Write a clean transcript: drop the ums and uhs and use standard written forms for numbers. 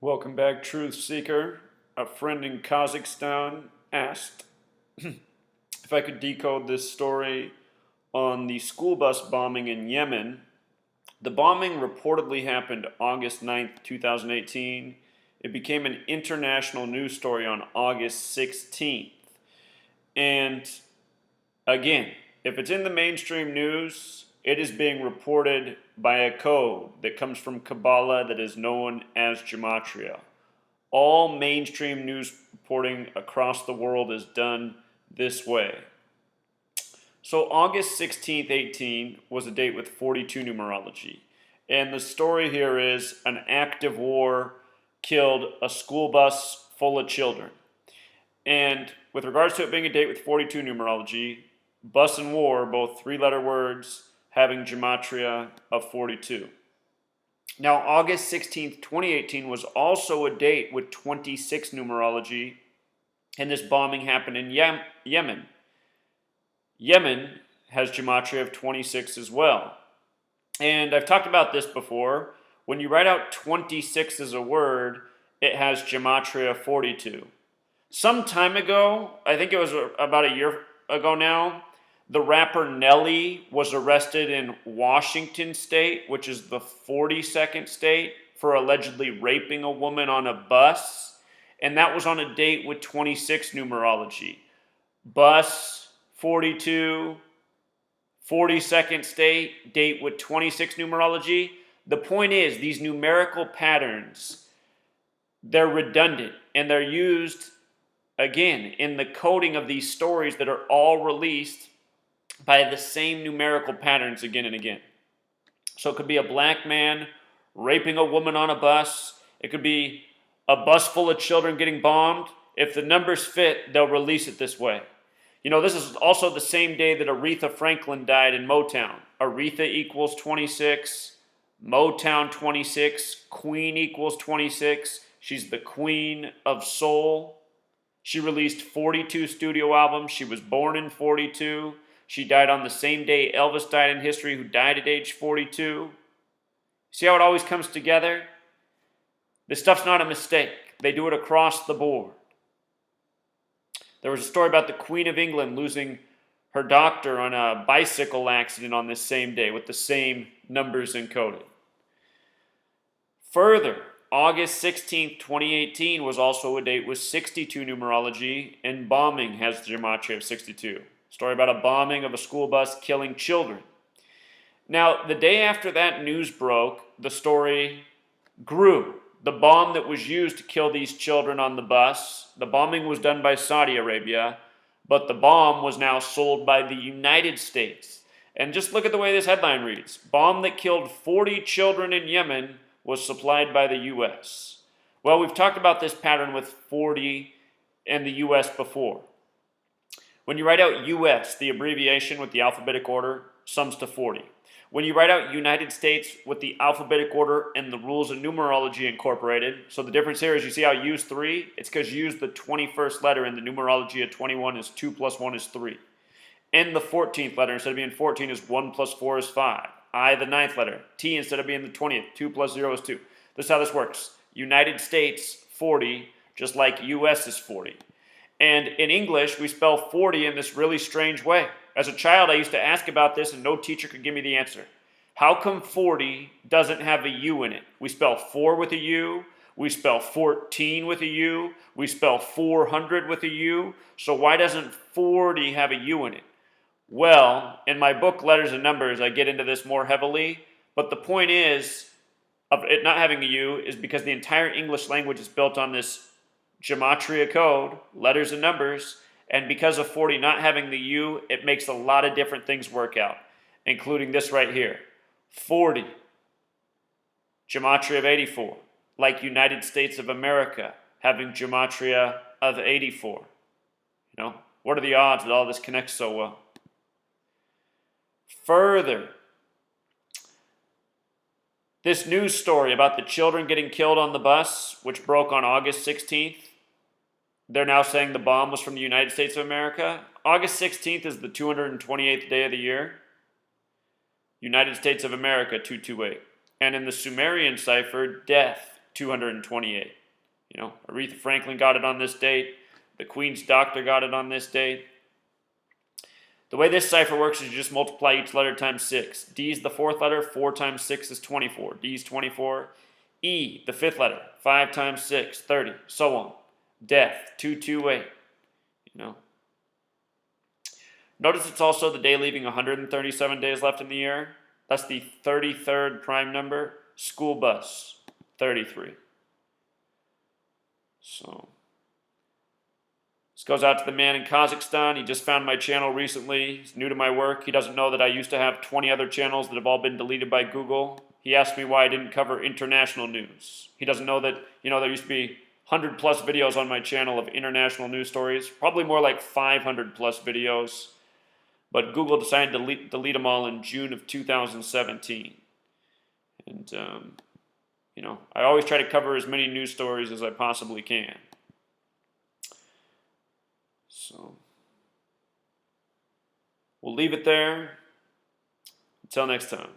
Welcome back, Truth Seeker. A friend in Kazakhstan asked if I could decode this story on the school bus bombing in Yemen. The bombing reportedly happened August 9th, 2018. It became an international news story on August 16th. And again, if it's in the mainstream news, it is being reported by a code that comes from Kabbalah that is known as Gematria. All mainstream news reporting across the world is done this way. So August 16th, 18 was a date with 42 numerology. And the story here is an active war killed a school bus full of children. And with regards to it being a date with 42 numerology, bus and war, both three-letter words, having gematria of 42. Now, August 16th, 2018 was also a date with 26 numerology, and this bombing happened in Yemen. Yemen has gematria of 26 as well. And I've talked about this before. When you write out 26 as a word, it has gematria 42. Some time ago, I think it was about a year ago now, the rapper Nelly was arrested in Washington State, which is the 42nd state, for allegedly raping a woman on a bus. And that was on a date with 26 numerology. Bus, 42, 42nd state, date with 26 numerology. The point is, these numerical patterns, they're redundant and they're used, again, in the coding of these stories that are all released by the same numerical patterns again and again. So it could be a black man raping a woman on a bus. It could be a bus full of children getting bombed. If the numbers fit, they'll release it this way. You know, this is also the same day that Aretha Franklin died in Motown. Aretha equals 26, Motown 26, Queen equals 26. She's the queen of soul. She released 42 studio albums. She was born in 42. She died on the same day Elvis died in history, who died at age 42. See how it always comes together? This stuff's not a mistake. They do it across the board. There was a story about the Queen of England losing her doctor on a bicycle accident on this same day with the same numbers encoded. Further, August 16th, 2018 was also a date with 62 numerology, and bombing has the gematria of 62. Story about a bombing of a school bus killing children. Now, the day after that news broke, the story grew. The bomb that was used to kill these children on the bus, the bombing was done by Saudi Arabia, but the bomb was now sold by the United States. And just look at the way this headline reads. Bomb that killed 40 children in Yemen was supplied by the U.S. Well, we've talked about this pattern with 40 and the U.S. before. When you write out U.S., the abbreviation with the alphabetic order sums to 40. When you write out United States with the alphabetic order and the rules of numerology incorporated, so the difference here is you see how you use 3? It's because you use the 21st letter in the numerology of 21 is 2 plus 1 is 3. And the 14th letter, instead of being 14, is 1 plus 4 is 5. I, the 9th letter. T, instead of being the 20th, 2 plus 0 is 2. This is how this works. United States, 40, just like U.S. is 40. And in English, we spell 40 in this really strange way. As a child, I used to ask about this and no teacher could give me the answer. How come 40 doesn't have a U in it? We spell 4 with a U. We spell 14 with a U. We spell 400 with a U. So why doesn't 40 have a U in it? Well, in my book, Letters and Numbers, I get into this more heavily. But the point is, of it not having a U is because the entire English language is built on this gematria code, letters and numbers, and because of 40 not having the U, it makes a lot of different things work out, including this right here. 40, gematria of 84, like United States of America having gematria of 84. You know, what are the odds that all this connects so well? Further, this news story about the children getting killed on the bus, which broke on August 16th, they're now saying the bomb was from the United States of America. August 16th is the 228th day of the year. United States of America, 228. And in the Sumerian cipher, death, 228. You know, Aretha Franklin got it on this date. The Queen's Doctor got it on this date. The way this cipher works is you just multiply each letter times 6. D is the fourth letter. 4 times 6 is 24. D is 24. E, the fifth letter. 5 times 6, 30. So on. Death, 228. You know. Notice it's also the day leaving 137 days left in the year. That's the 33rd prime number. School bus, 33. So, this goes out to the man in Kazakhstan. He just found my channel recently. He's new to my work. He doesn't know that I used to have 20 other channels that have all been deleted by Google. He asked me why I didn't cover international news. He doesn't know that, you know, there used to be 100 plus videos on my channel of international news stories. Probably more like 500 plus videos. But Google decided to delete them all in June of 2017. And, you know, I always try to cover as many news stories as I possibly can. So, we'll leave it there. Until next time.